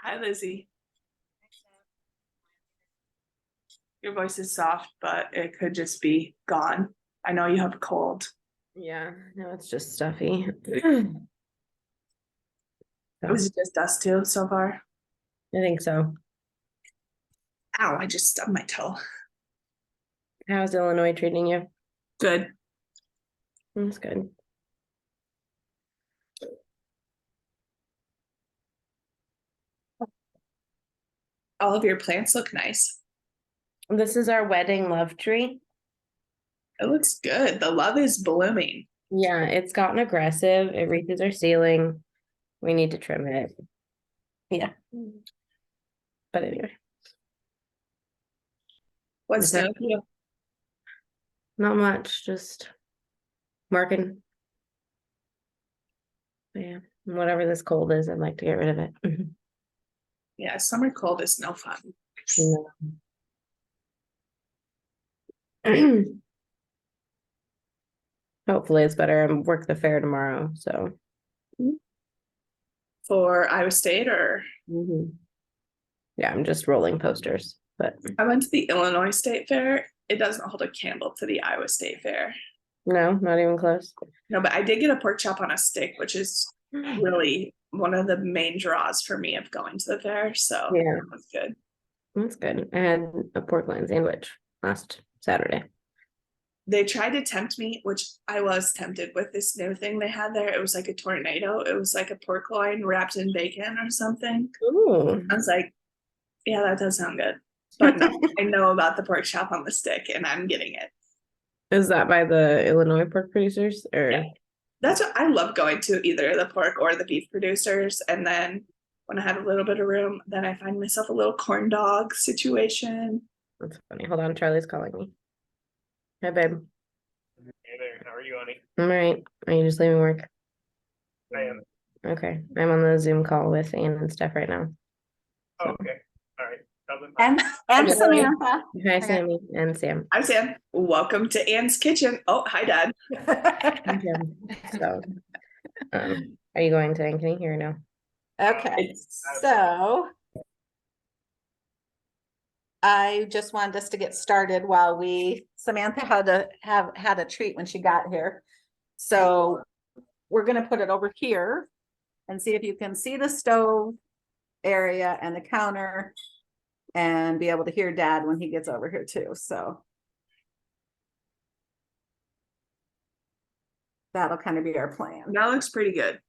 Hi, Lizzie. Your voice is soft, but it could just be gone. I know you have a cold. Yeah, no, it's just stuffy. Was it just us two so far? I think so. Ow, I just stubbed my toe. How's Illinois treating you? Good. That's good. All of your plants look nice. This is our wedding love tree. It looks good. The love is blooming. Yeah, it's gotten aggressive. It reaches our ceiling. We need to trim it. Yeah. But anyway. What's new with you? Not much, just working. Yeah, whatever this cold is, I'd like to get rid of it. Yeah, summer cold is no fun. Hopefully it's better. I work the fair tomorrow, so. For Iowa State or? Yeah, I'm just rolling posters, but. I went to the Illinois State Fair. It doesn't hold a candle to the Iowa State Fair. No, not even close. No, but I did get a pork chop on a stick, which is really one of the main draws for me of going to the fair. So yeah, that's good. That's good. I had a pork loin sandwich last Saturday. They tried to tempt me, which I was tempted with this new thing they had there. It was like a tornado. It was like a pork loin wrapped in bacon or something. Ooh. I was like, yeah, that does sound good. But no, I know about the pork chop on the stick and I'm getting it. Is that by the Illinois pork producers? Or yeah. That's what I love going to, either the pork or the beef producers. And then when I have a little bit of room, then I find myself a little corn dog situation. That's funny. Hold on, Charlie's calling me. Hi, babe. Hey there, how are you, honey? I'm all right. Are you just leaving work? I am. Okay. I'm on the Zoom call with Anne and Steph right now. Oh, okay. All right. And Samantha. Hi, Sammy and Sam. Hi, Sam. Welcome to Anne's kitchen. Oh, hi, Dad. So, are you going to Ankeny here or no? Okay, so I just wanted us to get started while Samantha had a treat when she got here. So we're gonna put it over here and see if you can see the stove area and the counter and be able to hear Dad when he gets over here too, so. That'll kind of be our plan. That looks pretty good.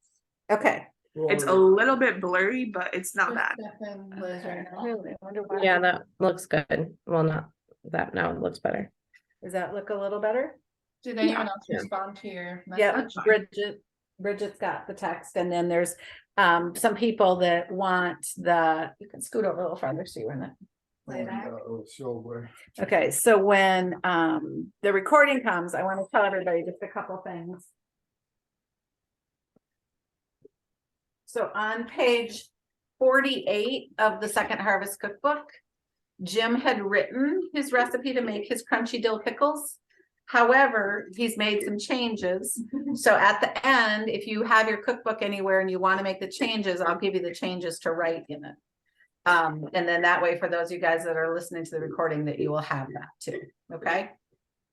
Okay. It's a little bit blurry, but it's not bad. Really? Yeah, that looks good. Well, not that now it looks better. Does that look a little better? Did anyone else respond to your message? Yeah, Bridget's got the text, and then there's some people that want you can scoot over a little farther so you're in it. Okay, so when the recording comes, I want to tell everybody just a couple things. So on page 48 of the Second Harvest Cookbook, Jim had written his recipe to make his crunchy dill pickles. However, he's made some changes. So at the end, if you have your cookbook anywhere and you want to make the changes, I'll give you the changes to write in it. And then that way, for those of you guys that are listening to the recording, that you will have that too. Okay,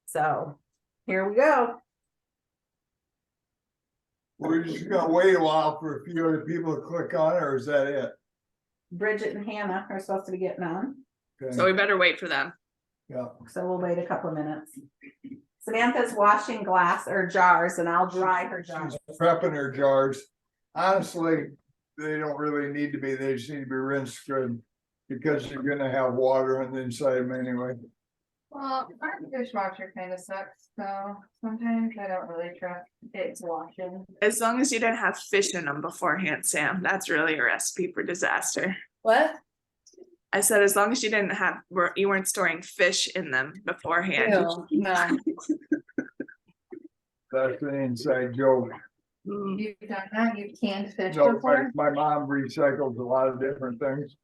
so here we go. We're just gonna wait a while for a few other people to click on it, or is that it? Bridget and Hannah are supposed to be getting on. Okay. So we better wait for them. Yeah. So we'll wait a couple of minutes. Samantha's washing glass or jars, and I'll dry her jars. She's prepping her jars. Honestly, they don't really need to be. They just need to be rinsed good because you're gonna have water on the inside of them anyway. Well, our dishwasher kind of sucks, so sometimes I don't really trust its washing. As long as you didn't have fish in them beforehand, Sam, that's really a recipe for disaster. What? I said, as long as you you weren't storing fish in them beforehand. Ew, no. That's an inside joke. You've done that? You've canned fish No, before? my mom recycles a lot of different things.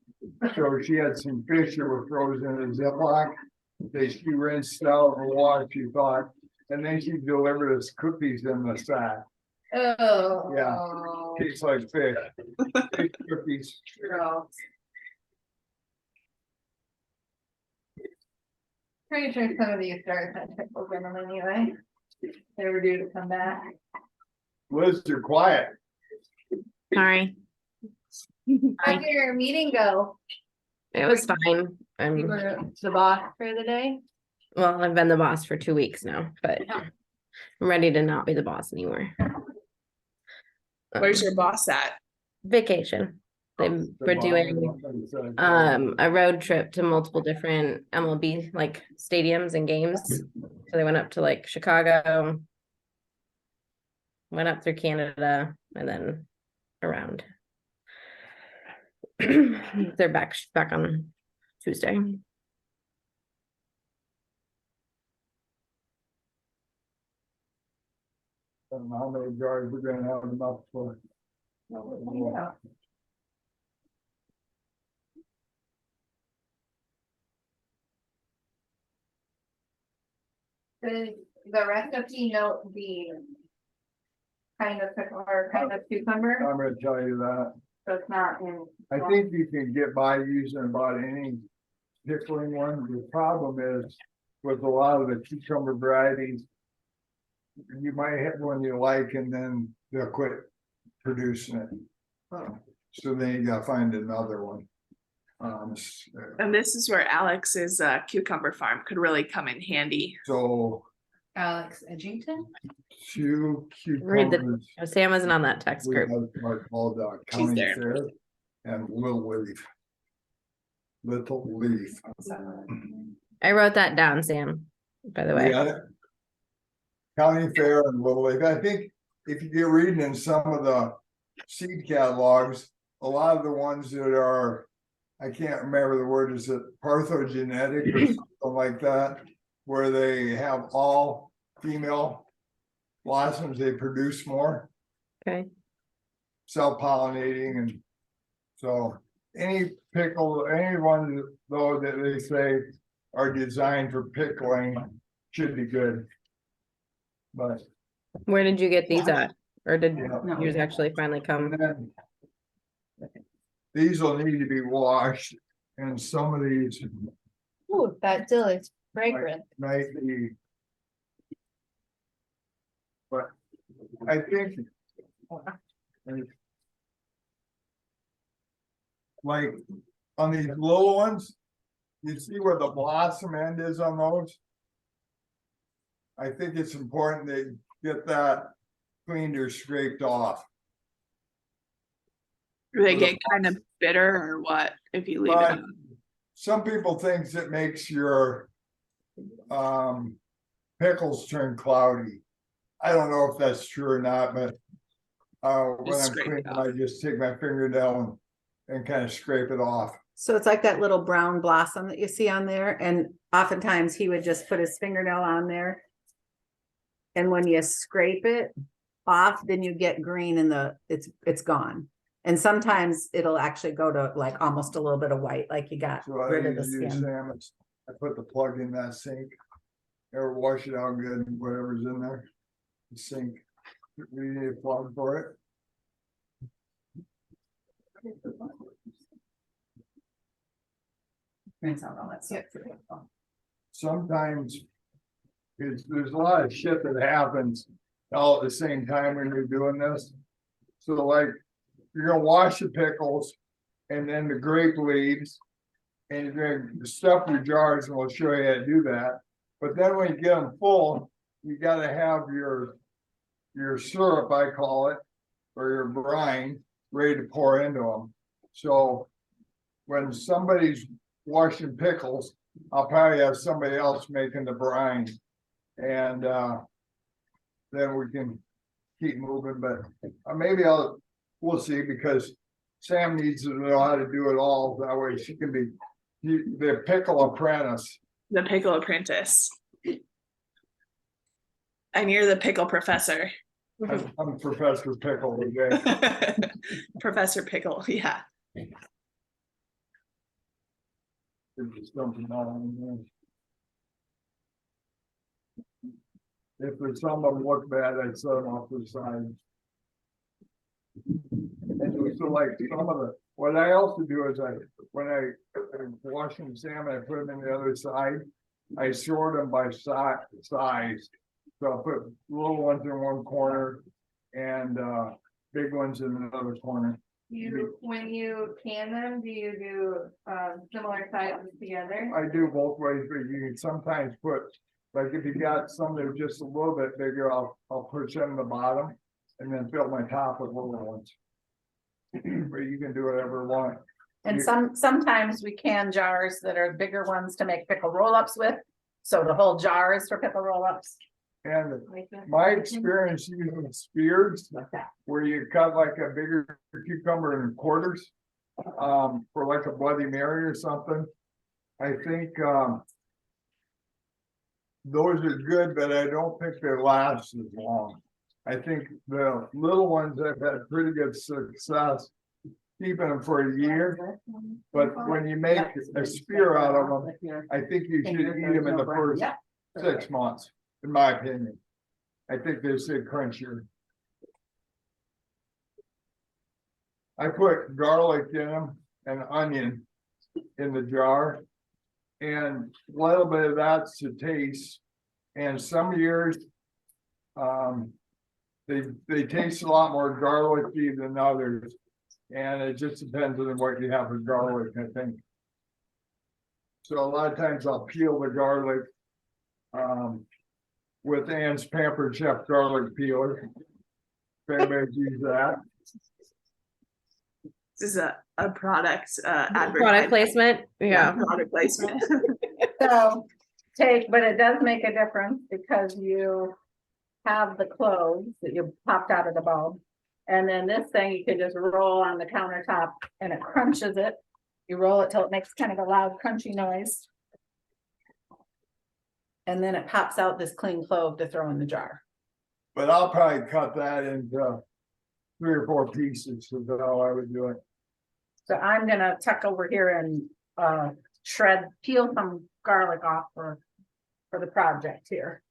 So she had some fish that were frozen in a Ziploc. She rinsed out and washed, she thought, and then she delivered us cookies in the sack. Oh. Tastes like fish. Fish cookies. Gross. Pretty sure some of these stars had pickles in them anyway. They were due to come back. Liz, you're quiet. Sorry, How'd your meeting go? it was fine. You I'm, were the boss for the day? well, I've been the boss for 2 weeks now, but Yeah. I'm ready to not be the boss anymore. Where's your boss at? Vacation? We're doing a road trip to multiple different MLB like stadiums and games. So they went up to like Chicago, went up through Canada, and then around. They're back on Tuesday. I don't know how many jars we're gonna have enough for. Yeah. The recipe note the kind of pickle or kind of cucumber, I'm gonna tell you that. so it's not in. I think you can get by using about any pickling one. The problem is with a lot of the cucumber varieties. You might hit one you like and then they'll quit producing it. So then you gotta find another one. And this is where Alex's cucumber farm could really come in handy. So Alex Edgington? two Read the- cucumbers. Sam wasn't on that text We group. have what's called She's county there. fair and little leaf. Little leaf. I wrote that down, Sam, by the way. Yeah. County fair and little leaf. I think if you get reading in some of the seed catalogs, a lot of the ones that are, I can't remember the word, is it parthogenetic or something like that? Where they have all female blossoms, they produce more. Okay. Self-pollinating, and so any pickle, any one though that they say are designed for pickling should be good. But Where did you get these at? Or did Yeah. yours actually finally come? then these will need to be washed, and some of these Ooh, that dill is fragrant. might be. But I think. Like on these little ones, you see where the blossom end is on those? I think it's important that you get that cleaned or scraped off. Do they get kind of bitter or what if you leave it? But on? some people think it makes your pickles turn cloudy. I don't know if that's true or not, but when Just I'm scrape it cleaning, off. I just take my finger down and kind of scrape it off. So it's like that little brown blossom that you see on there, and oftentimes he would just put his fingernail on there. And when you scrape it off, then you get green and it's gone. And sometimes it'll actually go to like almost a little bit of white, like you got So I rid of the usually use skin. them, I put the plug in that sink. Or wash it out good, whatever's in there. The sink, we need a plug for it. Rinse out all that stuff. Sometimes. There's a lot of shit that happens all at the same time when you're doing this. So like, you're gonna wash the pickles and then the grape leaves. And you're gonna stuff your jars, and we'll show you how to do that. But then when you get them full, you gotta have your syrup, I call it, or your brine, ready to pour into them. So when somebody's washing pickles, I'll probably have somebody else making the brine. And then we can keep moving, but maybe we'll see, because Sam needs to know how to do it all. That way she can be the pickle apprentice. The pickle apprentice. And you're the pickle professor. I'm Professor Pickle today. Professor Pickle, yeah. There's something on there. If there's some of them look bad, I'd set them off to the side. So like some of the, what I also do is when I'm washing salmon, I put them in the other side. I sort them by size. So I'll put little ones in one corner and big ones in another corner. When you can them, do you do similar sizes together? I do both ways, but you can sometimes put, like if you got some that are just a little bit bigger, I'll push them in the bottom and then fill my top with little ones. But you can do whatever you want. And sometimes we can jars that are bigger ones to make pickle roll-ups with. So the whole jar is for pickle roll-ups. And my experience using spears, where you cut like a bigger cucumber in quarters, for like a Bloody Mary or something. I think, those are good, but I don't think they last as long. I think the little ones have had pretty good success keeping them for a year. But when you make a spear out of them, I think you should eat them in the first 6 months, in my opinion. I think they say crunchier. I put garlic in them and onion in the jar. And a little bit of that's to taste. And some years, they taste a lot more garlicky than others. And it just depends on what you have with garlic, I think. So a lot of times I'll peel the garlic with Ann's Pampered Chef garlic peeler. If anybody's used that. This is a product Product advertisement. placement, yeah. Product placement. So but it does make a difference because you have the cloves that you popped out of the bulb. And then this thing you can just roll on the countertop and it crunches it. You roll it till it makes kind of a loud crunchy noise. And then it pops out this clean clove to throw in the jar. But I'll probably cut that into 3 or 4 pieces, is how I would do it. So I'm gonna tuck over here and peel some garlic off for the project here.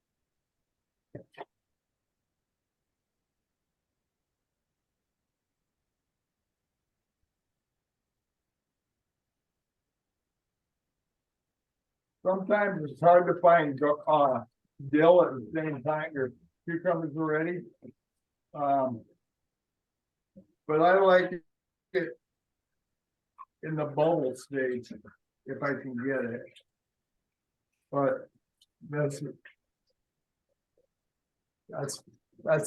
Sometimes it's hard to find dill at the same time your cucumbers are ready. But I like it in the bubble stage if I can get it. But that's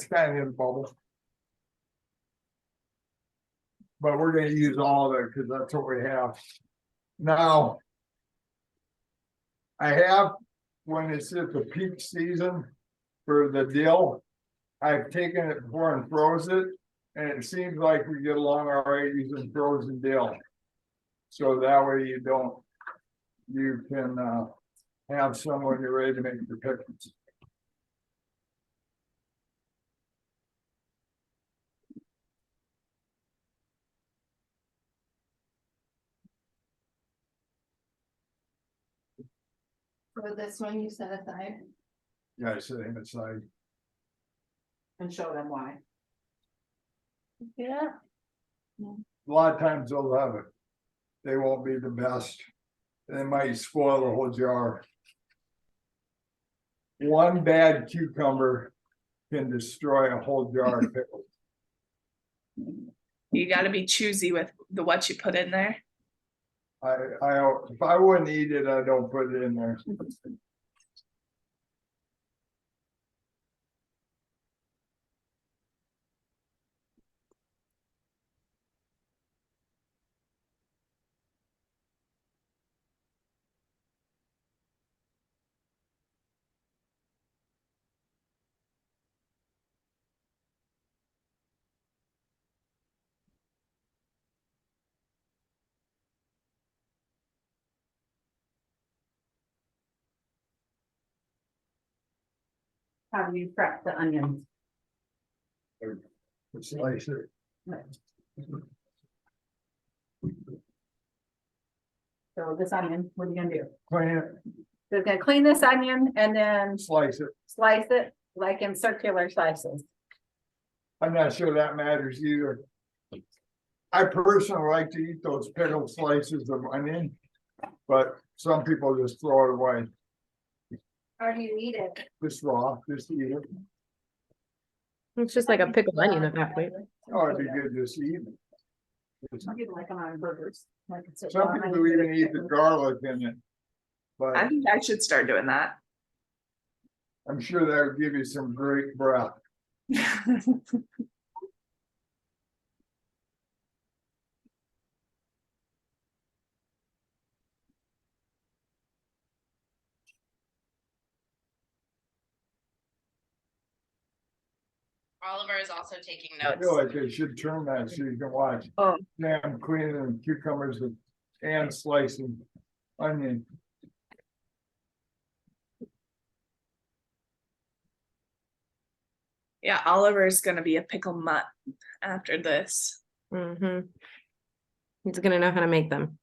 kind of in bubble. But we're gonna use all of it because that's what we have. Now, I have, when it's at the peak season for the dill, I've taken it before and froze it, and it seems like we get along all right using frozen dill. So that way you can have some when you're ready to make your pickles. For this one you set aside. Yeah, I set him aside. And show them why. Yeah. A lot of times they'll have it. They won't be the best. They might spoil the whole jar. One bad cucumber can destroy a whole jar of pickles. You got to be choosy with what you put in there. If I wouldn't eat it, I don't put it in there. How do you prep the onions? Slice it. So this onion, what are you gonna do? Clean it, You're gonna clean this onion and then slice it. slice it like in circular slices. I'm not sure that matters either. I personally like to eat those pickle slices of onion, but some people just throw it away, How do you eat it? just raw, just eat it. It's just like a pickled onion at that point. Oh, it'd be good just to eat it. Some people like them on burgers. Like it's a Some raw people onion. even eat the garlic in it. But I think I should start doing that. I'm sure that would give you some great breath. Oliver is also taking I notes. feel like they should turn that so you can watch. Oh. Sam cleaning cucumbers and slicing onion. Yeah, Oliver's gonna be a pickle mutt after this. He's gonna know how to make them.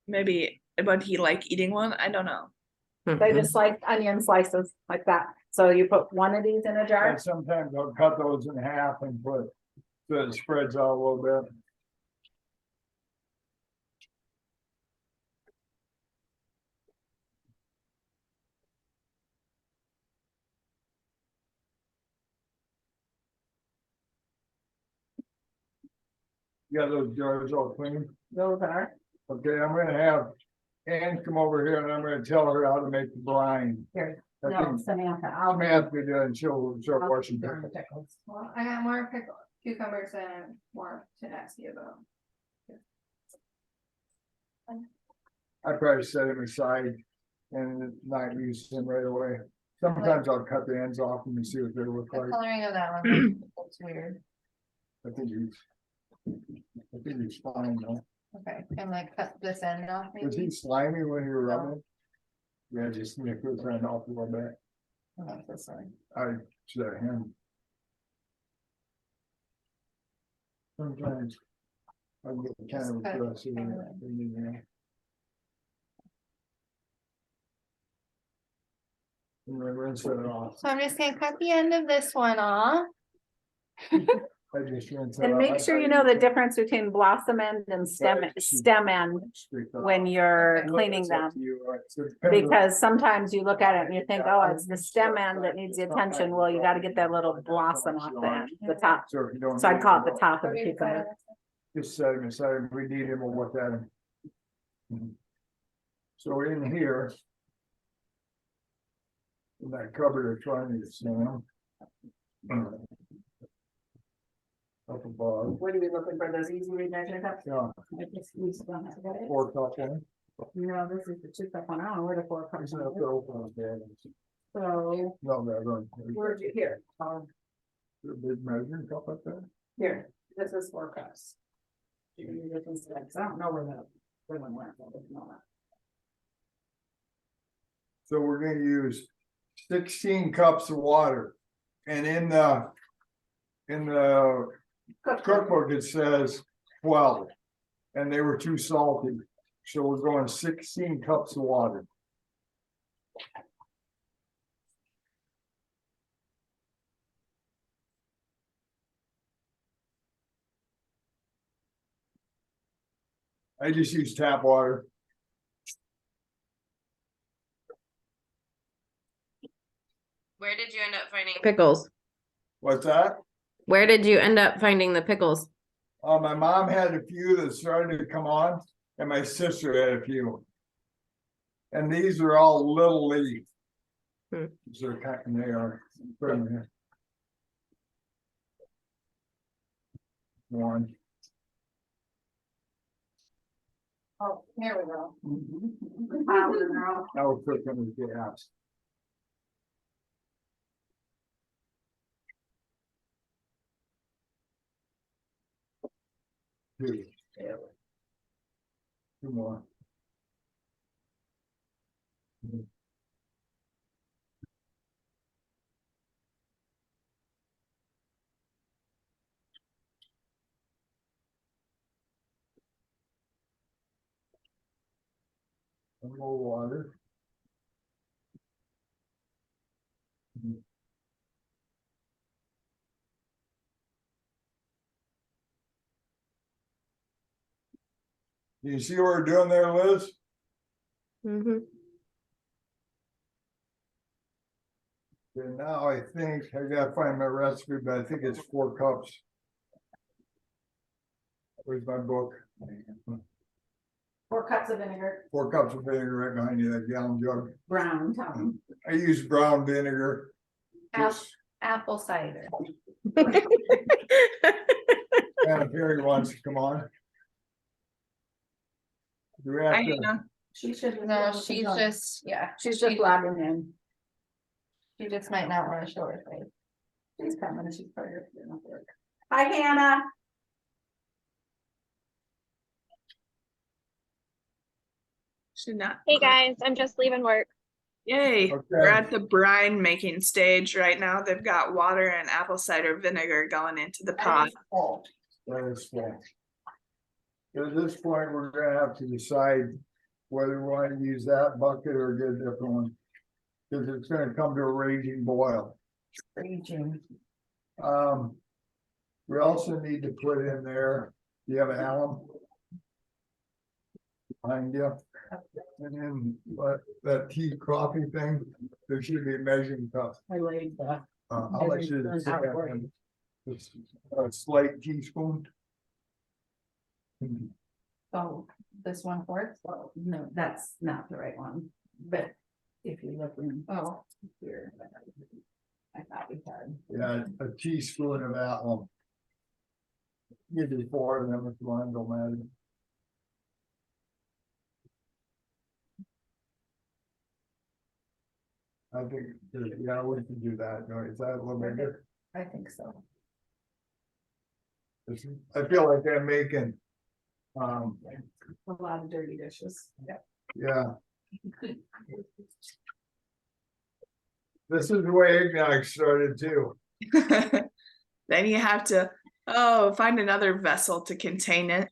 Maybe would he like eating one? I don't know. They Mhm. just like onion slices like that. So you put one of these in a jar. And sometimes I'll cut those in half and put, so it spreads out a little bit. You got those jars all clean? Those are. Okay, I'm gonna have Ann come over here and I'm gonna tell her how to make the brine. Here. I No, think Samantha, I'll. Samantha did and she'll wash them. Darn pickles. Well, I got more cucumbers and more to ask you about. I probably set him aside and not use them right away. Sometimes I'll cut the ends off and see what they look The like. coloring of that one looks weird. I think he's fine though. Okay, and like cut this end off Was maybe. he slimy when you were rubbing? Yeah, just nick his hand off a little bit. Not this one. I should him. Sometimes. I get kind of Just cut it aggressive in anyway. it. And then rinse it off. So I'm just gonna cut the end of this one off. I just rinse it And off. make sure you know the difference between blossom end and stem end when you're cleaning them. Because sometimes you look at it and you think, oh, it's the stem end that needs the attention. Well, you gotta get that little blossom off the end, the top. So if you don't. So I'd call it the top of the cucumber. Just set him aside, if we need him, we'll look at him. So in here. In that cupboard, trying to Sam. Up above, What are we looking for? Those easy read measure cups? yeah, I just use them to get it. 4 cup one. No, this is the 2 cup one. I don't know where the 4 cups Isn't that are. the open one? So No, no, where'd you, here, the big measuring cup up there. here, this is 4 cups. You can use it instead, 'cause I don't know where the one went. I don't know that. So we're gonna use 16 cups of water. And in the cookbook, it says 12. And they were too salty. So we're going 16 cups of water. I just use tap water. Where did you end up finding pickles? What's that? Where did you end up finding the pickles? My mom had a few that started to come on, and my sister had a few. And these are all little leaf. These are kind of, they are. One. Oh, here we go. I will put them in the gas. Two. Two more. Some more water. You see what we're doing there, Liz? Mm-hmm. And now I think, I gotta find my recipe, but I think it's 4 cups. Where's my book? 4 cups of vinegar, 4 cups of vinegar right behind you, that gallon jug. brown, Tom, I use brown vinegar. apple cider. And if Harry wants to come on. Do we have to? She should. No, she's just, yeah, She's just logging in. she just might not wanna show her face. She's coming, she's probably doing work. Hi, Hannah. Should not. Hey guys, I'm just leaving work. Yay, we're Okay. at the brine making stage right now. They've got water and apple cider vinegar going into the pot. That is full. At this point, we're gonna have to decide whether we want to use that bucket or get a different one. Cause it's gonna come to a raging boil. Raging. We also need to put in there, you have an alum? Behind you. And then, that tea coffee thing, there should be a measuring cup. I laid that. How much is it? It's a slight teaspoon. Oh, this 1/4? Oh, no, that's not the right one, but if you look in, oh, here. I thought we had. Yeah, a teaspoon of alum. Give you 4 of them if you want, don't matter. I think, yeah, we can do that, no, is that a little bit? I think so. I feel like I'm making. A lot of dirty dishes. Yeah. Yeah. This is the way eggnog started too. Then you have to, find another vessel to contain it.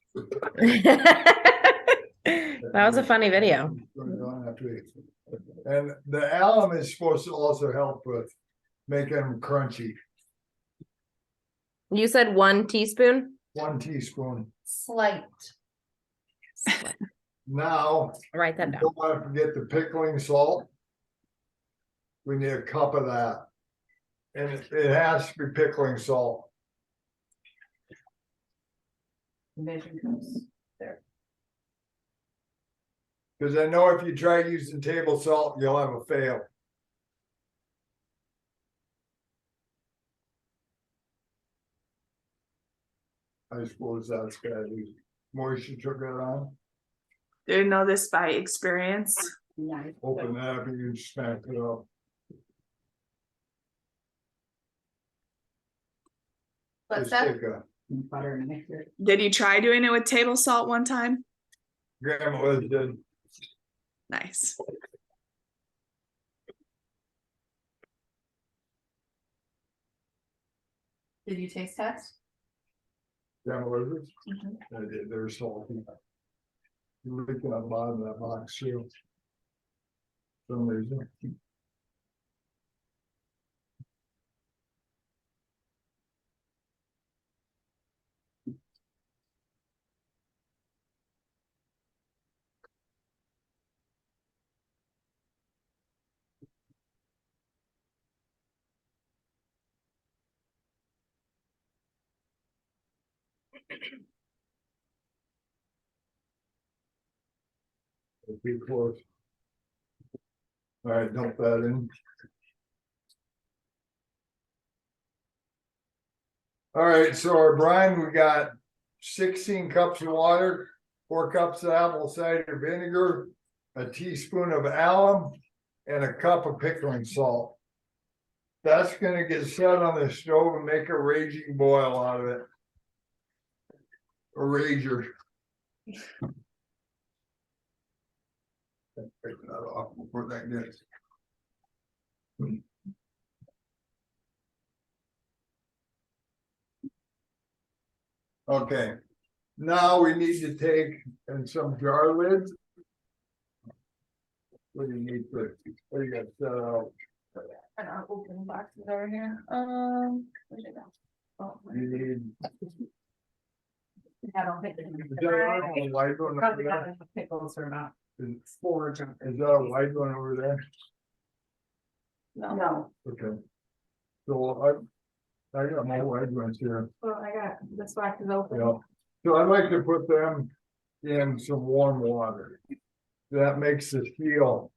That was a funny video. And the alum is supposed to also help with making them crunchy. You said 1 teaspoon? 1 teaspoon. Slight. Now, Write that down. don't want to forget the pickling salt. We need a cup of that. And it has to be pickling salt. Measuring cups. Because I know if you try using table salt, you'll have a fail. I suppose that's gotta be moisture took it on. Do you know this by experience? Nice. Open that up and you smack it up. What's Just that? take a Butter and mixer. Did you try doing it with table salt one time? Grandma was did. Nice. Did you taste test? Grandma was I did, they're salty. You're looking at the bottom of that box too. For some reason. Be close. All right, dump that in. All right, so our brine, we got 16 cups of water, 4 cups of apple cider vinegar, a teaspoon of alum, and a cup of pickling salt. That's gonna get set on the stove and make a raging boil out of it. A rager. Take that off before that gets. Okay, now we need to take and some jar lids. What do you need for, what do you got set out? And our open boxes over here. Where'd it go? Oh, You need I don't think. Is that a white one over Probably there? not enough pickles or not. Is Forage. is that a white one over there? No, Okay. So I got my white ones here, well, I got, this box is open. yeah. So I'd like to put them in some warm water. That makes it feel.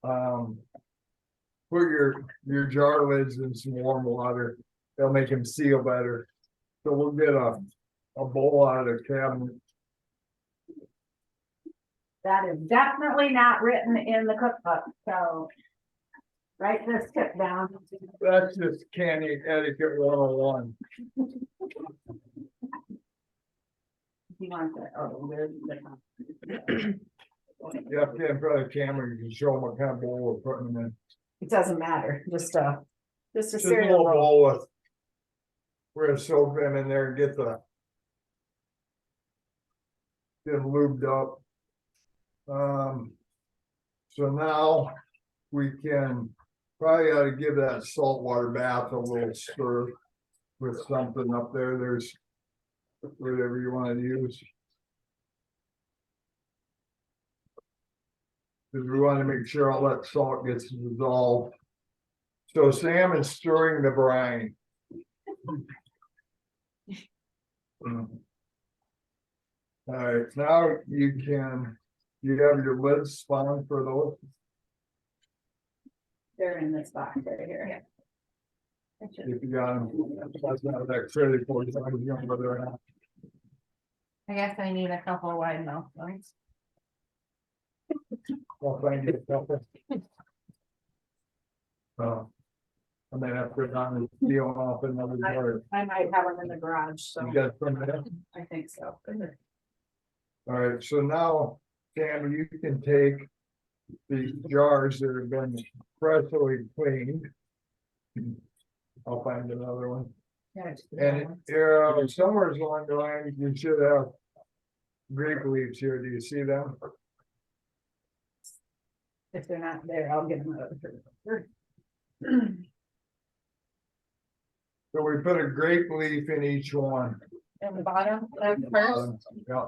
Put your jar lids in some warm water, they'll make them seal better. So we'll get a bowl out of the cabinet. That is definitely not written in the cookbook, so. Write this tip down. That's just candy etiquette 101. You want that, oh, there's the. You have to get in front of the camera, you can show them what kind of bowl we're putting them in. It doesn't matter, just a Just a cereal little bowl. bowl with. We're gonna soak them in there and get them lubed up. So now we can probably ought to give that saltwater bath a little stir with something up there. There's whatever you want to use. Because we want to make sure all that salt gets dissolved. So Sam is stirring the brine. All right, now you have your lids spun for those. They're in this box right here. If you got them, that's not that critical. You know whether or not. I guess I need a couple of wide mouth ones. I'll find you a couple. I may have to put on and seal off another part. I might have them in the garage, so You got some there? I think so. All right, so now, Sam, you can take the jars that have been freshly cleaned. I'll find another one. And somewhere along the line, you should have grape leaves here. Do you see them? If they're not there, I'll get them. So we put a grape leaf in each one. In the bottom first, Yeah.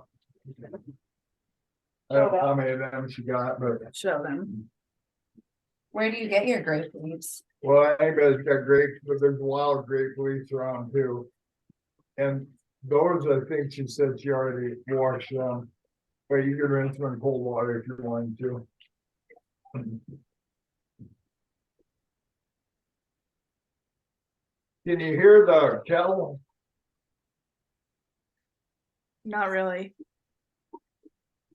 I don't know how many of them she got, but show them. Where do you get your grape leaves? well, anybody's got grapes, but there's wild grape leaves around too. And those, I think she said she already washed them. But you can rinse them in cold water if you want to. Can you hear the kettle? Not really.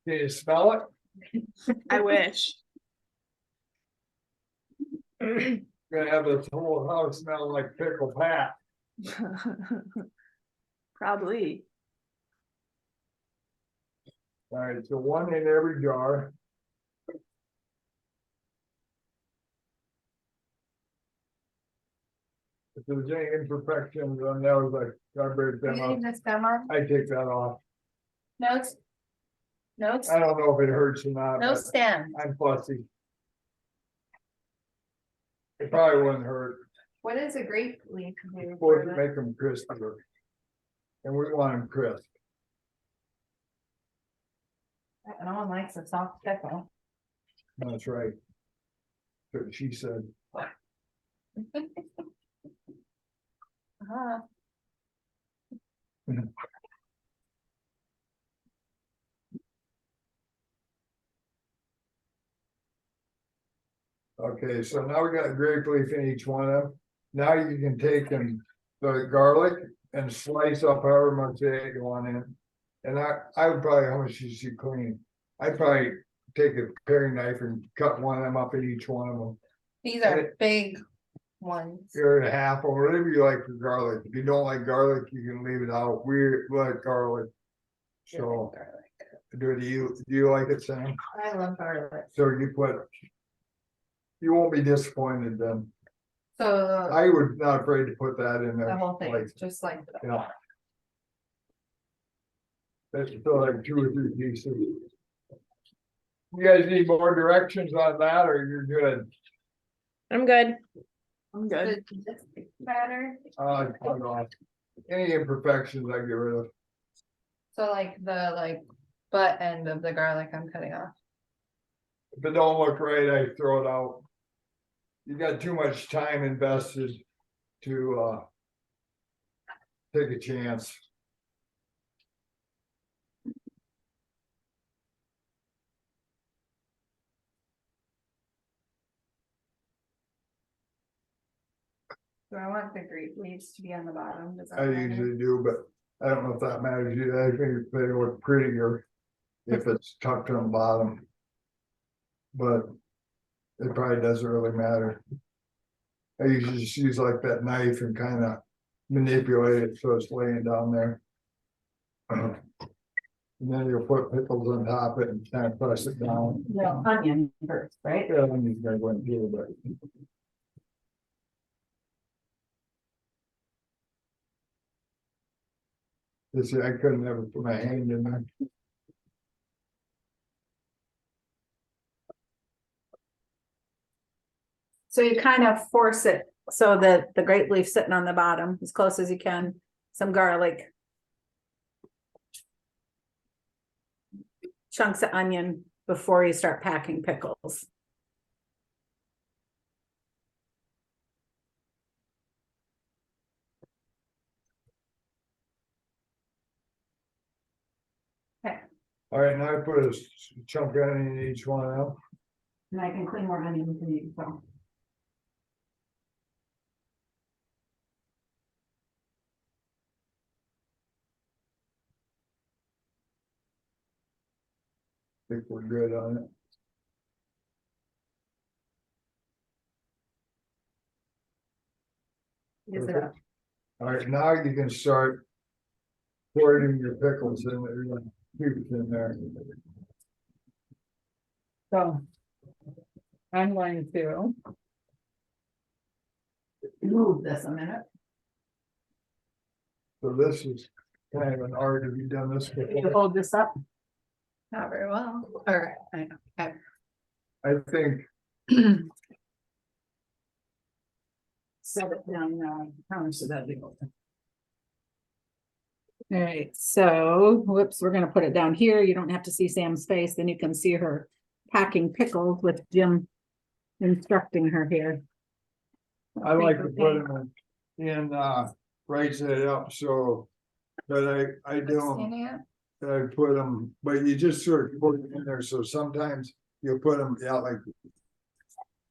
Can you smell it? I wish. Gonna have this whole house smell like pickle pat. Probably. All right, so one in every jar. If there's any imperfections on those, I break them up. this demo? I take that off. Notes? Notes? I don't know if it hurts or not, No but stand. I'm fussy. It probably wouldn't hurt. What is a grape leaf do? It's supposed to make them crispier. And we want them crisp. No one likes a soft pickle. That's right. That's what she said. Uh-huh. Okay, so now we got grape leaf in each one of them. Now you can take the garlic and slice up however much egg you want in. And I would probably, how much did you clean? I'd probably take a paring knife and cut one of them up in each one of them. These are big ones. Here and a half or whatever you like for garlic. If you don't like garlic, you can leave it out. We like garlic. So do you like it, Sam? I love garlic. So you won't be disappointed then. So I was not afraid to put that in there. the whole thing, Like, just like that. yeah. That's still like 2 or 3 pieces. You guys need more directions on that or you're good? I'm good. I'm good. Batter. Cut off. Any imperfections I get rid of. So like the butt end of the garlic I'm cutting off. If it don't look right, I throw it out. You got too much time invested to take a chance. So I want the grape leaves to be on the bottom. Does that I matter? usually do, but I don't know if that matters either. I think they look prettier if it's tucked on the bottom. But it probably doesn't really matter. I usually just use like that knife and kind of manipulate it so it's laying down there. And then you'll put pickles on top of it and kind of press it down. No, onion first, right? Yeah, I'm just gonna go and do it. You see, I couldn't ever put my hand in there. So you kind of force it so that the grape leaf sitting on the bottom as close as you can, some garlic. Chunks of onion before you start packing pickles. All right, now I put a chunk of onion in each one out. And I can clean more onion for you, so. Think we're good on it. Is it Perfect. All right, now you can start pouring your pickles in there, cubes in there. So I'm going to move this a minute. So this is kind of an art. Have you done this You before? hold this up. Not very well. Or I know. I think Set it down now. How much did that do? All right, so whoops, we're gonna put it down here. You don't have to see Sam's face, then you can see her packing pickles with Jim instructing her here. I like to put them in right side up, so. But I do Standing up. I put them, but you just sort of put it in there, so sometimes you'll put them out like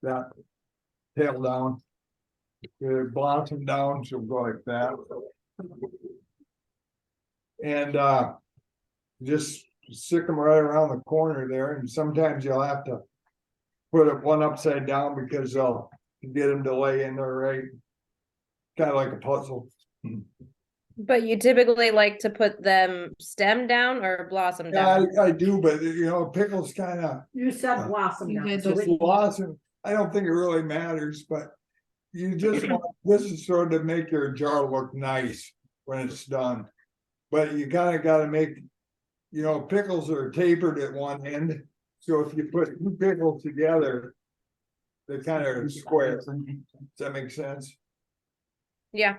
that. Tail down. You blossom down, so go like that. And just stick them right around the corner there, and sometimes you'll have to put it one upside down because they'll get them to lay in there right. Kind of like a puzzle. But you typically like to put them stem down or blossom Yeah, down? I do, but you know, pickles kind of You said blossom You down, did so just we- blossom. I don't think it really matters, but you just want, this is sort of make your jar look nice when it's done. But you kind of got to make, you know, pickles are tapered at one end. So if you put two pickles together, they kind of square. Does that make sense? Yeah.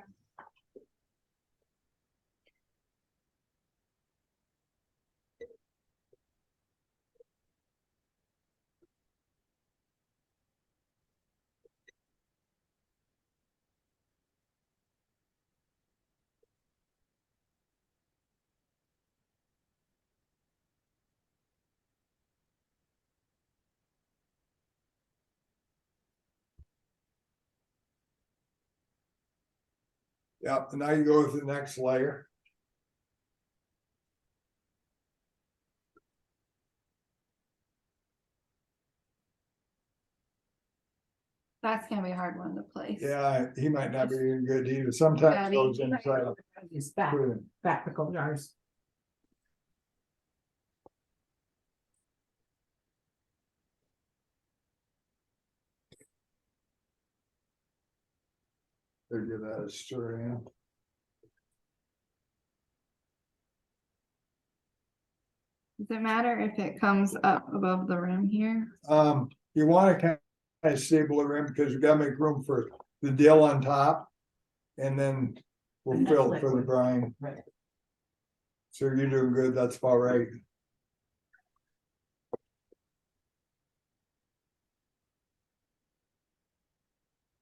Yep, and now you go with the next layer. That's gonna be a hard one to place. Yeah, he might not be any good either. Sometimes those inside. These fat pickle jars. Give that a stir in. Does it matter if it comes up above the rim here? You wanna kind of stable it in because you gotta make room for the dill on top. And then we'll And fill that's it for the liquid. brine. Right. So you're doing good, that's about right.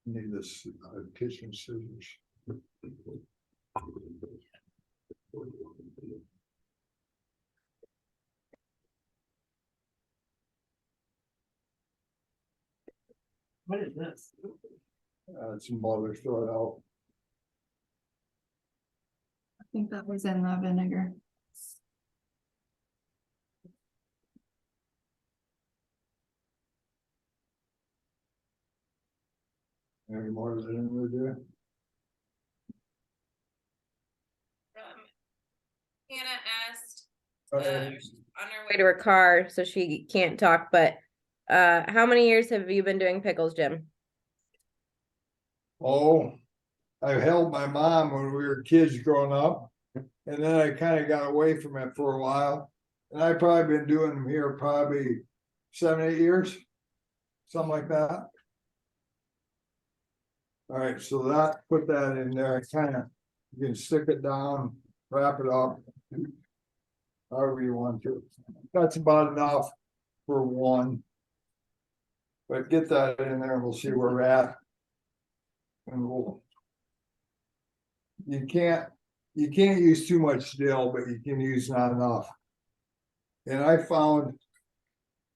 Need this kitchen scissors. What is this? Some water, throw it out. I think that was in the vinegar. Any more than we do? Hannah asked, Uh, on her way to her car, so she can't talk, but how many years have you been doing pickles, Jim? Oh, I held my mom when we were kids growing up, and then I kind of got away from it for a while. And I've probably been doing them here probably 7, 8 years, something like that. All right, so that, put that in there, kind of, you can stick it down, wrap it up. However you want to. That's about enough for one. But get that in there, we'll see where we're at. And we'll. You can't use too much dill, but you can use not enough. And I found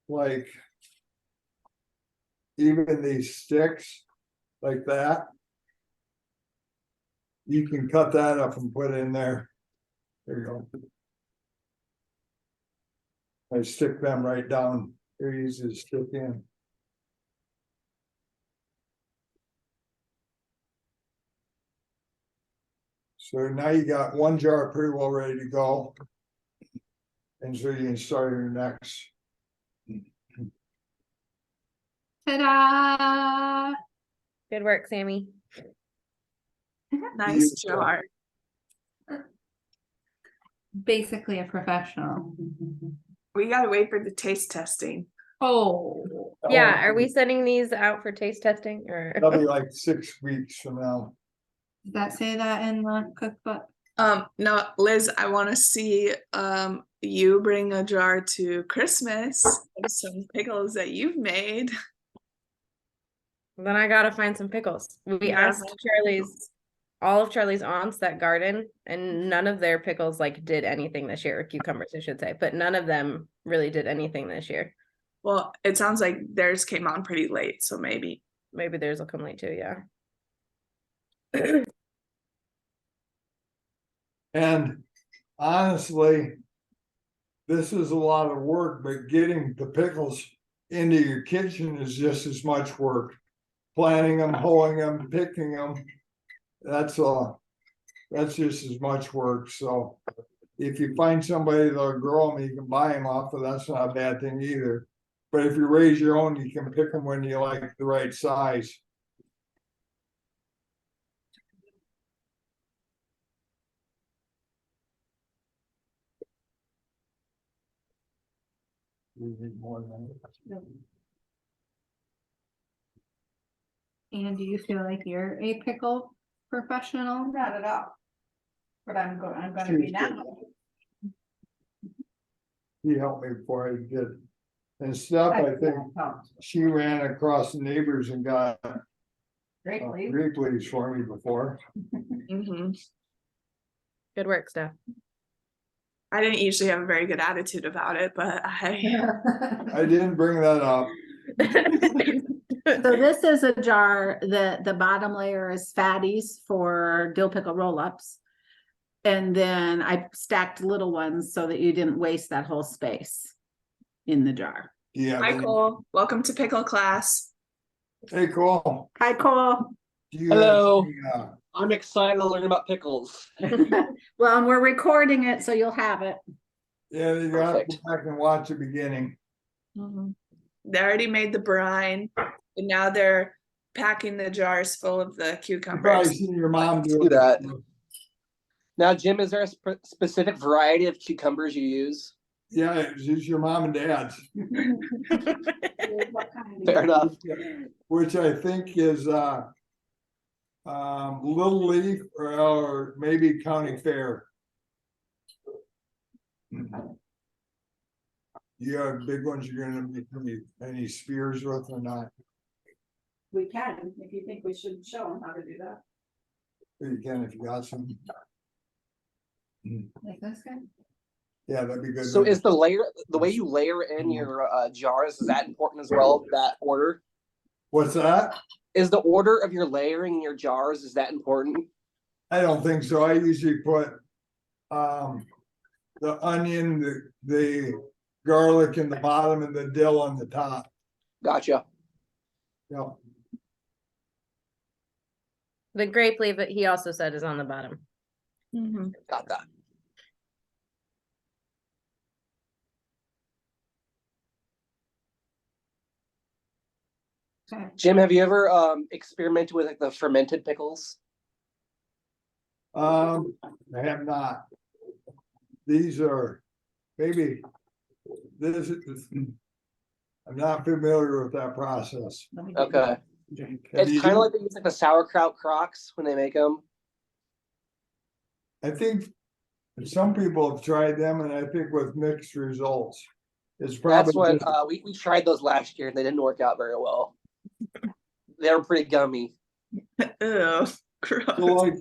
like even these sticks like that, you can cut that up and put it in there. There you go. I stick them right down. They're easy to stick in. So now you got one jar pretty well ready to go. And so you can start your next. Ta-da! Good work, Sammy. Nice Beautiful. jar. Basically a professional. We gotta wait for the taste testing. Oh. Yeah, are we sending these out for taste testing or? That'll be like 6 weeks from now. Does that say that in the cookbook? No, Liz, I wanna see you bring a jar to Christmas of some pickles that you've made. Then I gotta find some pickles. We Yeah. asked all of Charlie's aunts that garden, and none of their pickles like did anything this year, or cucumbers, I should say, but none of them really did anything this year. Well, it sounds like theirs came on pretty late, so maybe. Maybe theirs will come late too, yeah. And honestly, this is a lot of work, but getting the pickles into your kitchen is just as much work. Planting them, hoeing them, picking them, that's just as much work. So if you find somebody that'll grow them, you can buy them off, but that's not a bad thing either. But if you raise your own, you can pick them when you like the right size. You need more than that. And do you feel like you're a pickle professional? Not at all. But I'm gonna be now. He helped me before I did. And stuff, I think she ran across the neighbors and got Great, please. grape leaves for me before. Mm-hmm. Good work, Steph. I didn't usually have a very good attitude about it, but I didn't bring that up. So this is a jar, the bottom layer is fatties for dill pickle roll-ups. And then I stacked little ones so that you didn't waste that whole space in the jar. Yeah. hi Cole, welcome to pickle class. Hey, Cole. Hi, Cole. Do you Hello. have any, I'm excited to learn about pickles. Well, and we're recording it, so you'll have it. yeah, you gotta Perfect. go back and watch the beginning. They already made the brine, and now they're packing the jars full of the You probably cucumbers. seen your mom do do that. Now, Jim, is there a specific variety of cucumbers you use? Yeah, it's your mom and dad's, Fair enough. which I think is Little Leaf or maybe County Fair. You have big ones you're gonna be any spears with or not? We can, if you think we should show them how to do that. You can if you got some. Like this guy? Yeah, that'd be good. So is the way you layer in your jars, is that important as well? That order? What's that? Is the order of your layering your jars, is that important? I don't think so. I usually put the onion, the garlic in the bottom and the dill on the top. Gotcha. Yeah. The grape leaf that he also said is on the bottom. Mhm. Got that. Jim, have you ever experimented with like the fermented pickles? I have not. These are maybe this is. I'm not familiar with that process. Okay. Have It's you kind of do- like they use like the sauerkraut crocks when they make them. I think some people have tried them, and I think with mixed results. It's probably That's what just- we tried those last year. They didn't work out very well. They were pretty gummy. Ew, so gross. like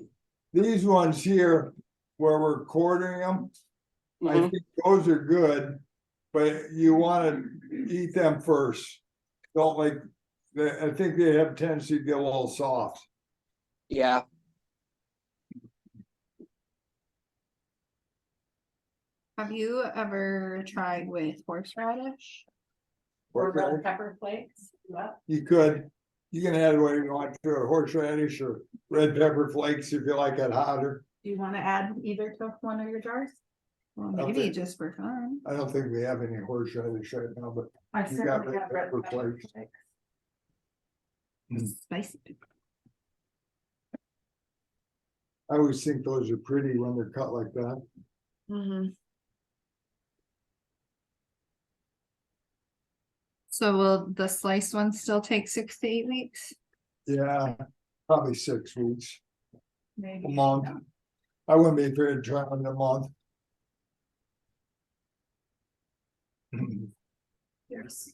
these ones here where we're quartering them. I Mhm. think those are good, but you want to eat them first. Don't like. I think they have tendency to get a little soft. Yeah. Have you ever tried with horseradish? Or red pepper flakes. You could, you can add what you want to a horseradish or red pepper flakes if you like it hotter. Do you want to add either to one of your jars? Well, Okay. maybe just for fun. I don't think we have any horseradish right now, but I You got certainly red have red pepper pepper flakes. flakes. Spicy. I always think those are pretty when they're cut like that. Mhm. So will the sliced ones still take 6 to 8 weeks? Yeah, probably 6 weeks, Maybe. a month. I wouldn't be afraid to try them in a month. Yes.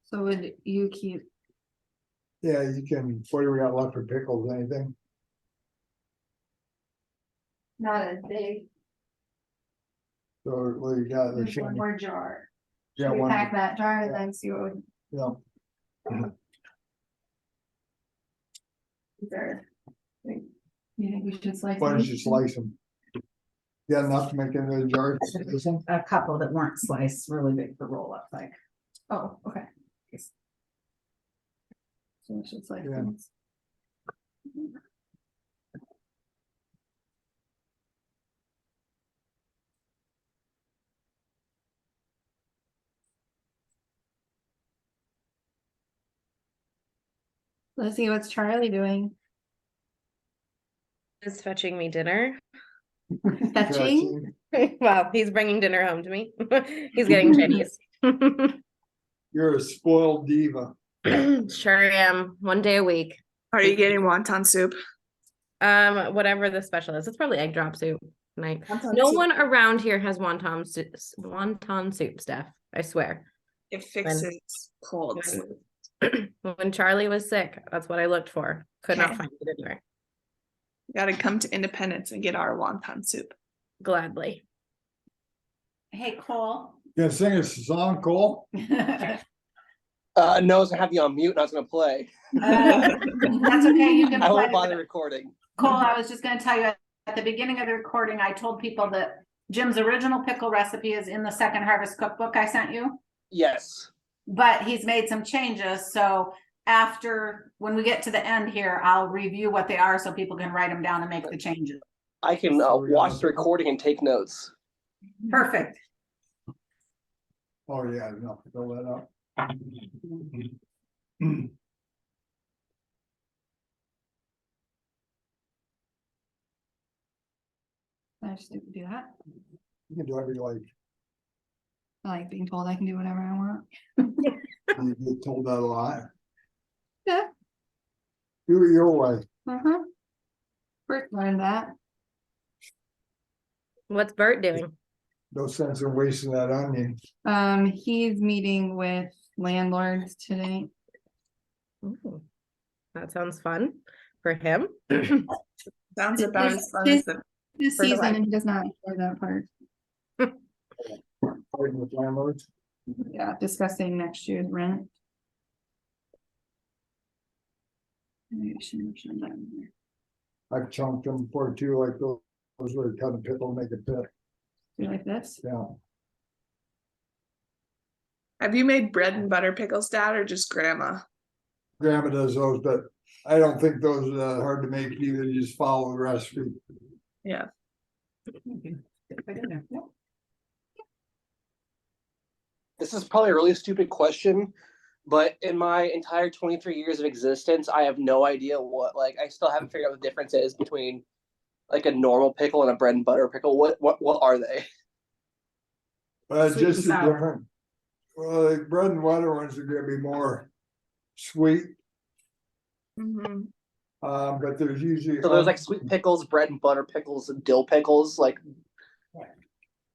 So would you keep, Yeah, you can, what do we got left for pickles, anything? not as big, So what do you got? there's one more jar. Yeah, Should we one, pack that jar and then see what would, yeah. is there? You think we should slice? Why don't them? you slice them? Got enough to make into a jar? A couple that weren't sliced really big for roll up, like. Oh, okay. So we should slice Yeah. these. Let's see, what's Charlie doing? Is fetching me dinner. Fetching? Well, he's bringing dinner home to me. He's getting Chinese. You're a spoiled diva. Sure am. One day a week. Are you getting wonton soup? Whatever the special is. It's probably egg drop soup. Night. Wonton No soup. one around here has wonton soup, Steph. I swear. It fixes colds. When Charlie was sick, that's what I looked for. Could not Okay. find it anywhere. Gotta come to Independence and get our wonton soup. Gladly. Hey, Cole. You gonna sing us a song, Cole? No, I have you on mute and I was gonna play. That's okay, you can I play. won't bother recording. Cole, I was just gonna tell you, at the beginning of the recording, I told people that Jim's original pickle recipe is in the Second Harvest cookbook I sent you. Yes. But he's made some changes, so after, when we get to the end here, I'll review what they are so people can write them down and make the changes. I can watch the recording and take notes. Perfect. Oh, yeah, no, fill that up. I just do that. You can do whatever you like. I like being told I can do whatever I want. You get told that a lot. Yeah. Do it your way. Uh-huh. First learned that. What's Bert doing? No sense in wasting that onion. He's meeting with landlords today. Ooh, that sounds fun for him. Sounds about as fun This- as the This For the season, right. and he does not enjoy that part. Fighting with landlords. Yeah, discussing next year's rent. Maybe I shouldn't have shown that in there. I've chunked them before too, like those where you cut a pickle, make a pit. Do you like this? Yeah. Have you made bread and butter pickles, Dad, or just grandma? Grandma does those, but I don't think those are that hard to make either. You just follow the recipe. Yeah. This is probably a really stupid question, but in my entire 23 years of existence, I have no idea what, like, I still haven't figured out what the difference is between like a normal pickle and a bread and butter pickle. What are they? Sweet Just and a sour. different. Well, the bread and butter ones are gonna be more sweet, Mhm. but there's usually. So there's like sweet pickles, bread and butter pickles, and dill pickles. Like,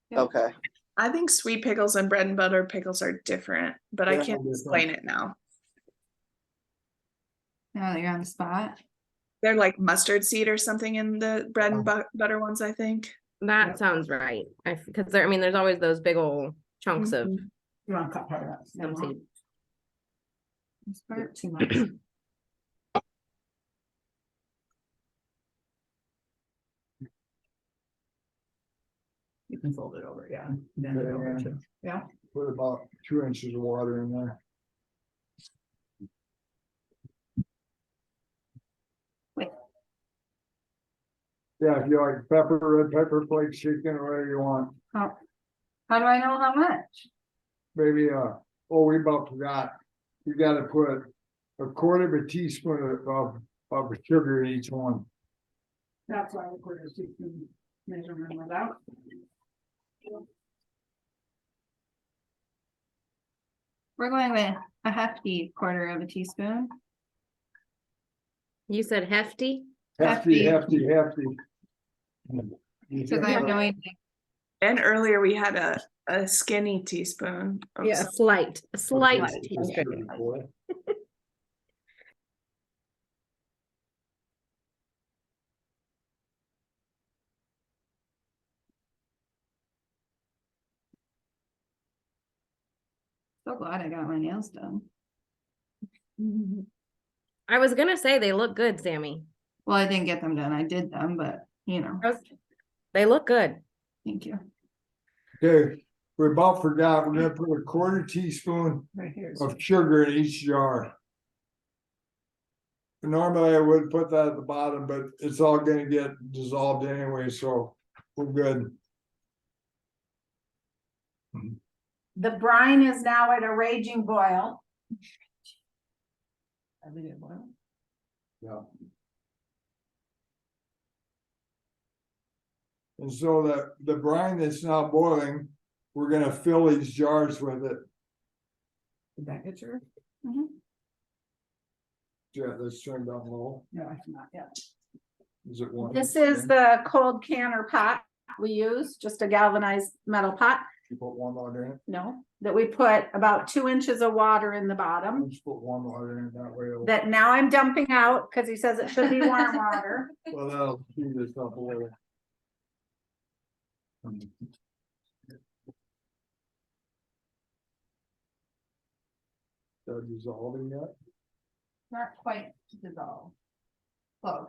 Yeah. okay. I think sweet pickles and bread and butter pickles are different, but I Yeah, can't different. explain it now. Now that you're on the spot. They're like mustard seed or something in the bread and butter ones, I think. That sounds right. Because there, I mean, there's always those big old chunks of Mhm. You wanna cut part of that? some seed. This part. Too much. You can fold it over, yeah. Bend it over too. Yeah. Put about 2 inches of water in there. Wait. Yeah, if you like pepper, red pepper flakes, chicken, whatever you want. How do I know how much? Maybe, we about forgot. You gotta put a quarter of a teaspoon of sugar in each one. That's why the quarter teaspoon measurement without. We're going with a hefty quarter of a teaspoon. You said hefty? Hefty. Because I have no Yeah. idea. And earlier we had a skinny teaspoon. of Yeah, a slight teaspoon. So glad I got my nails done. I was gonna say they look good, Sammy. Well, I didn't get them done. I did them, but you know, They look good. thank you. Okay, we about forgot, we're gonna put a quarter teaspoon Right here. of sugar in each jar. Normally I would put that at the bottom, but it's all gonna get dissolved anyway, so we're good. The brine is now at a raging boil. Yeah. And so the brine that's now boiling, we're gonna fill these jars with it. Did that get yours? Yeah, let's turn down low. No, it's not yet. Is it one? This is the cold canner pot we use, just a galvanized metal pot. You put one water in it? No, that we put about 2 inches of water in the bottom. Just put one water in it that way. That now I'm dumping out because he says it should be warm water. Well, that'll speed this up a little. That dissolving yet? Not quite dissolved. Close.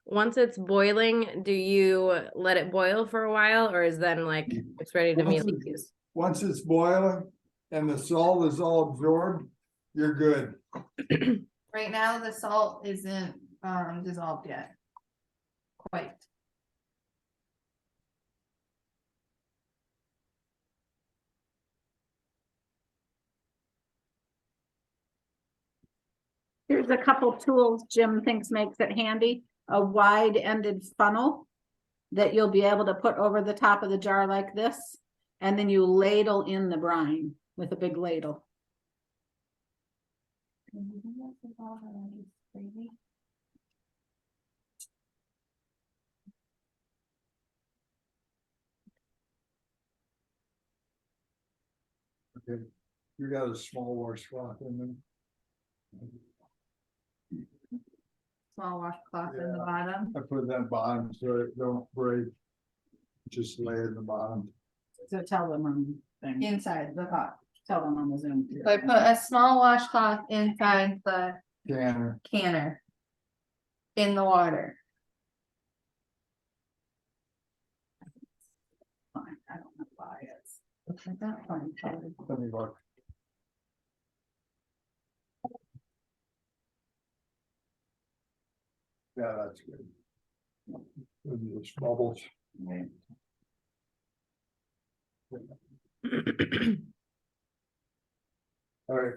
Once it's boiling, do you let it boil for a while, or is then like it's ready to Once immediately use? Once it's boiling and the salt is all absorbed, you're good. Right now, the salt isn't dissolved yet. Quite. Here's a couple tools Jim thinks makes it handy. A wide-ended funnel that you'll be able to put over the top of the jar like this. And then you ladle in the brine with a big ladle. Okay, you got a small washcloth in there. Small washcloth in the Yeah. bottom. I put that bottom so it don't break. Just lay it in the bottom. So tell them on thing. Inside the pot. Tell them on the Zoom. So I put a small washcloth inside the Canner. canner. In the water. Fine, I don't know why it's. Like that one. Let me look. Yeah, that's good. Those bubbles. All right.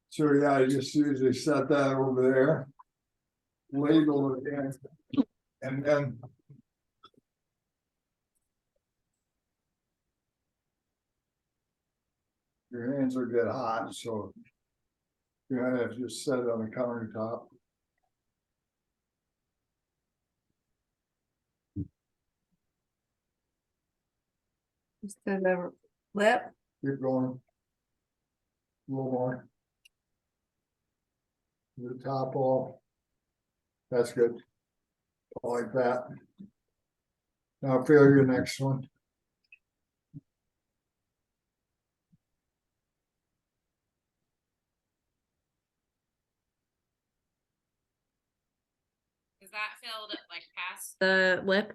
So yeah, I just usually set that over there. Label it in. And then. Your hands will get hot, so. You have to just set it on the countertop. Just to the lip. Keep going. A little more. The top off. That's good. I like that. Now feel your next one. Is that filled like past the lip?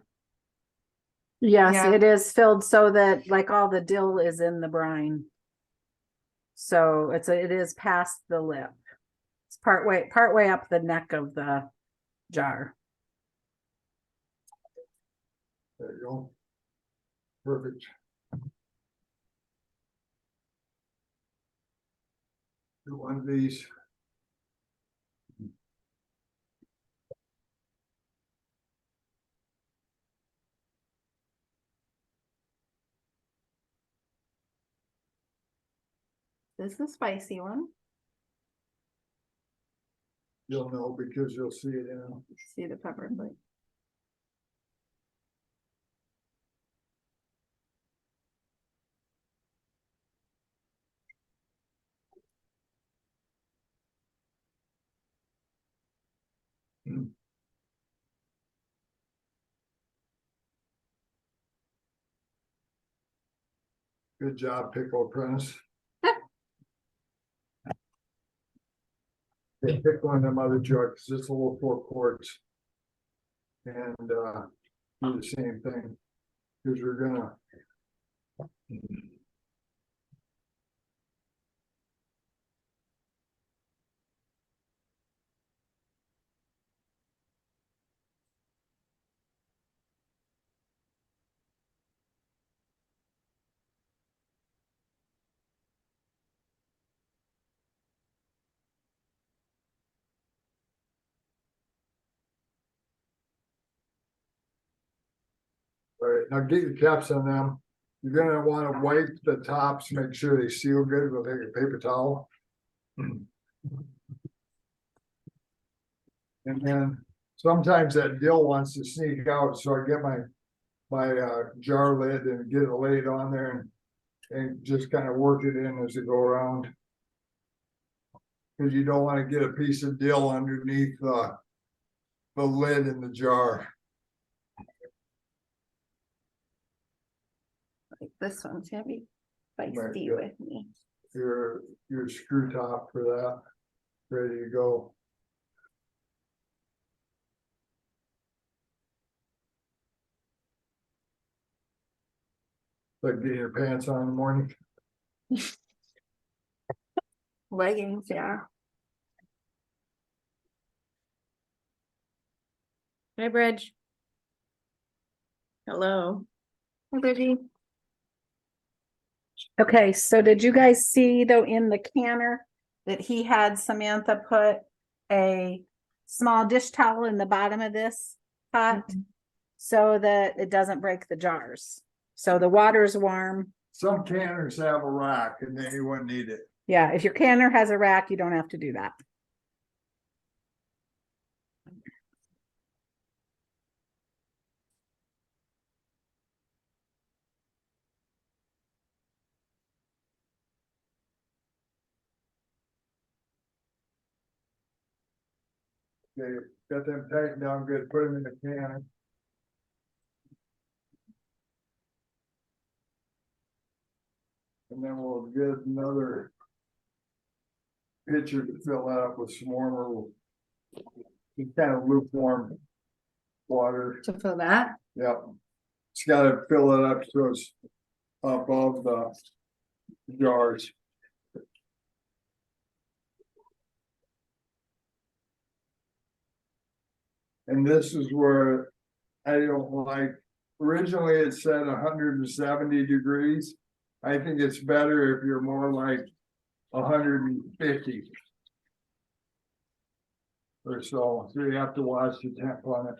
Yes, Yeah. it is filled so that like all the dill is in the brine. So it is past the lip. It's part way up the neck of the jar. There you go. Perfect. Do one of these. This is the spicy one. You'll know because you'll see it in. See the pepper flake. Good job, Pickle Apprentice. They pick one of them other jugs, just a little 4 quarts. And do the same thing. Because we're gonna. All right, now get your caps on them. You're gonna wanna wipe the tops, make sure they seal good. We'll take a paper towel. And then sometimes that dill wants to sneak out, so I get my jar lid and get it laid on there and just kind of work it in as you go around. Cause you don't wanna get a piece of dill underneath the lid in the jar. Like this one's gonna be Right, feisty good. with me. Your screw top for that, ready to go. Like getting your pants on in the morning. Leggings, yeah. Hi, Bridge. Hello. Liberty. Okay, so did you guys see though in the canner that he had Samantha put a small dish towel in the bottom of this pot so that it doesn't break the jars. So the water's warm. Some canners have a rack and then you wouldn't need it. Yeah, if your canner has a rack, you don't have to do that. Okay, got them tightened down good, put them in the can. And then we'll get another pitcher to fill that up with some warmer, just kind of lukewarm water. To fill that? Yep. It's gotta fill it up so it's above the jars. And this is where I don't like, originally it said 170 degrees. I think it's better if you're more like 150. Or so you have to watch the temp on it.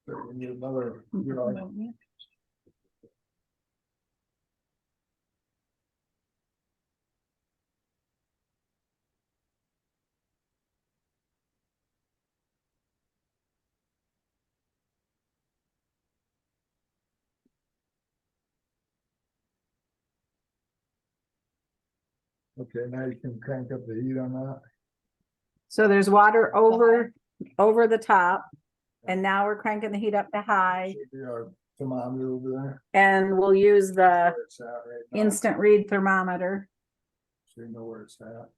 So we need another, okay, now you can crank up the heat on that. So there's water over the top. And now we're cranking the heat up to high. Our thermometer over there. And we'll use the Where it's at right now, instant read thermometer. so you know where it's at.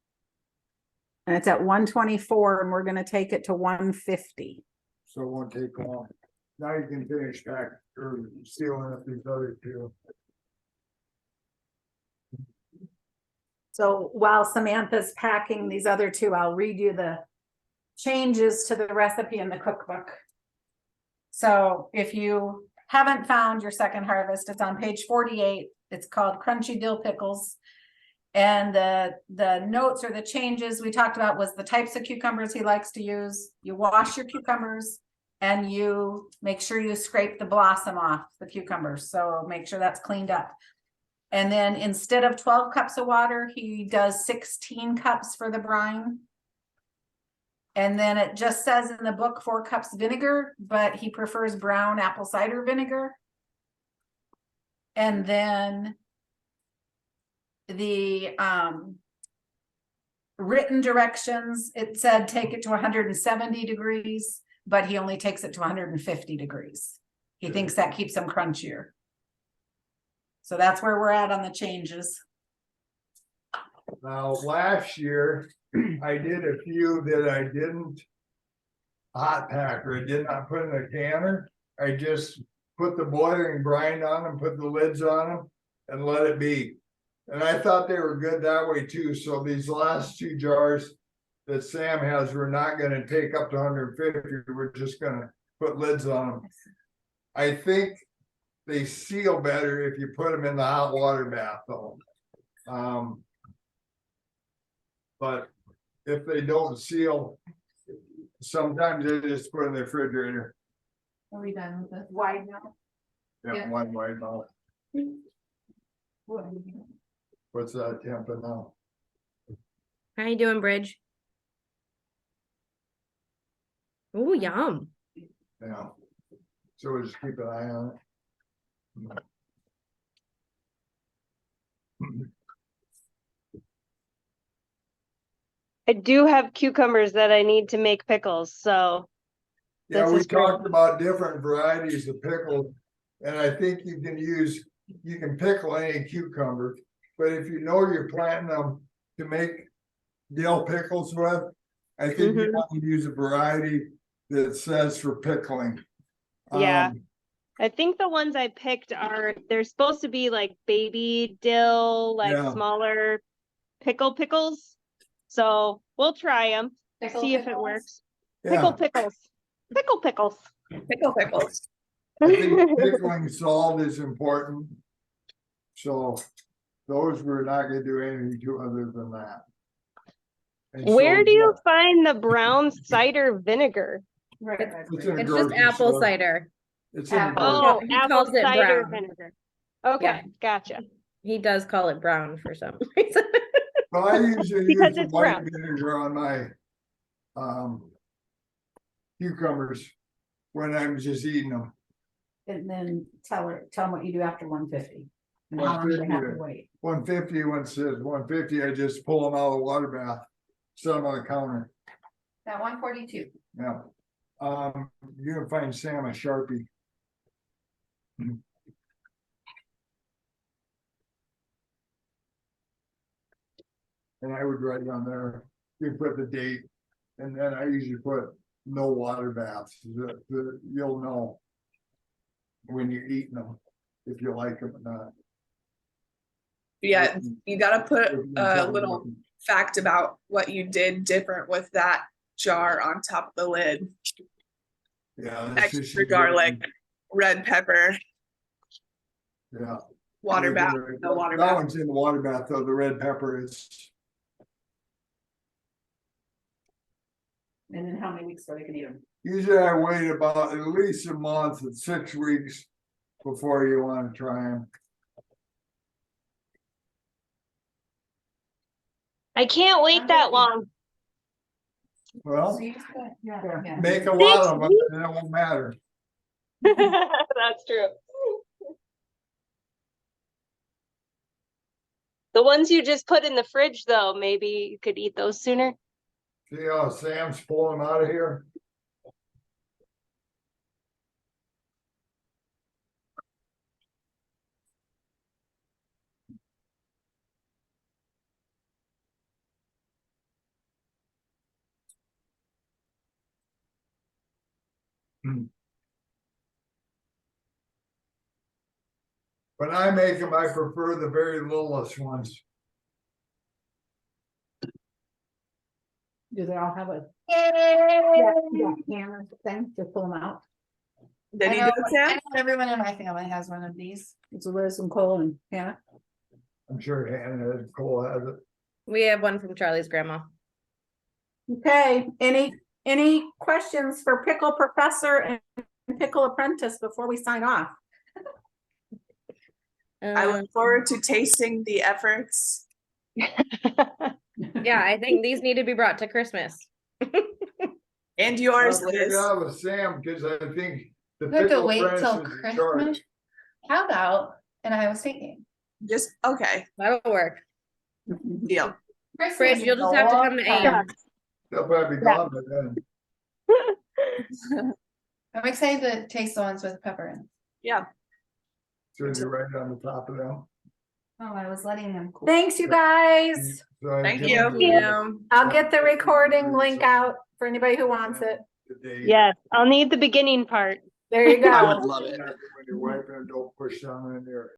And it's at 124 and we're gonna take it to 150. So it won't take long. Now you can finish back or sealing up these other two. So while Samantha's packing these other two, I'll read you the changes to the recipe in the cookbook. So if you haven't found your second harvest, it's on page 48. It's called Crunchy Dill Pickles. And the notes or the changes we talked about was the types of cucumbers he likes to use. You wash your cucumbers and you make sure you scrape the blossom off the cucumbers. So make sure that's cleaned up. And then instead of 12 cups of water, he does 16 cups for the brine. And then it just says in the book 4 cups vinegar, but he prefers brown apple cider vinegar. And then the written directions, it said take it to 170 degrees, but he only takes it to 150 degrees. He thinks that keeps them crunchier. So that's where we're at on the changes. Now, last year, I did a few that I didn't hot pack or I did not put in a canner. I just put the boiling brine on them, put the lids on them and let it be. And I thought they were good that way too. So these last 2 jars that Sam has, we're not gonna take up to 150. We're just gonna put lids on them. I think they seal better if you put them in the hot water bath though. But if they don't seal, sometimes they just put in the refrigerator. Are we done with this? Wide now. Yeah, Yeah. one way now. What's that temp now? How you doing, Bridge? Oh, yum. Yeah. So we'll just keep an eye on it. I do have cucumbers that I need to make pickles, so Yeah, This we is great. talked about different varieties of pickles. And I think you can pickle any cucumber. But if you know you're planting them to make dill pickles with, I think you Mhm. want to use a variety that says for pickling. Yeah. I think the ones I picked they're supposed to be like baby dill, like Yeah. smaller pickles. So we'll try them, Pickle see if it pickles? works. Yeah, Pickles. Pickles. I think pickling salt is important. So those we're not gonna do anything to other than that. And Where so, do you find the brown cider vinegar? Right. It's in a It's just grocery apple store. cider. It's in a Apple. grocery. Oh, He apple calls it cider brown. vinegar. Okay, Yeah. gotcha. He does call it brown for some reason. Well, I usually Because use the it's white brown. vinegar on my cucumbers when I'm just eating them. And then tell them what you do after 150. And how long they have to wait. 150, when it says 150, I just pull them out of the water bath, set them on the counter. At 142. Yeah. You can find Sam a Sharpie. And I would write on there, you put the date, and then I usually put no water baths, you'll know. When you're eating them, if you like them or not. Yeah, you gotta put a little fact about what you did different with that jar on top of the lid. Yeah. that's just- Extra garlic, red pepper, Yeah. water bath, no water That bath. one's in the water bath, though, the red pepper is, And then how many weeks before they can eat them? usually I wait about at least a month and 6 weeks before you wanna try them. I can't wait that long. Well, So you just put, yeah. make a lot of them and it won't matter. That's true. The ones you just put in the fridge, though, maybe you could eat those sooner. See how Sam's pulling them out of here? When I make them, I prefer the very littlest ones. Do they all have a? Yeah, hammer thing to pull them out? Did I you know, do it, Sam? I know everyone in my family has one of these. It's Liz and Cole and Hannah. I'm sure Hannah has, Cole has it. We have one from Charlie's grandma. Okay, any questions for Pickle Professor and Pickle Apprentice before we sign off? I look forward to tasting the efforts. Yeah, I think these need to be brought to Christmas. And yours, I'll take Liz. out with Sam, because I think the You have to pickle wait apprentice till is in charge. Christmas? How about an Iowa State game? Just, okay, That'll work. deal. Fridge, you'll just have to come to AM. They'll probably be gone by then. I'm excited to taste the ones with pepper in. Yeah. So you're right on the top of them. Oh, I was letting them cool. Thanks, you guys. So I Thank give you. them Yeah. I'll get the recording link out for anybody who wants it. the date. Yes, I'll need the beginning part. There you I go. would love it. When you're wiping it, don't push down in there.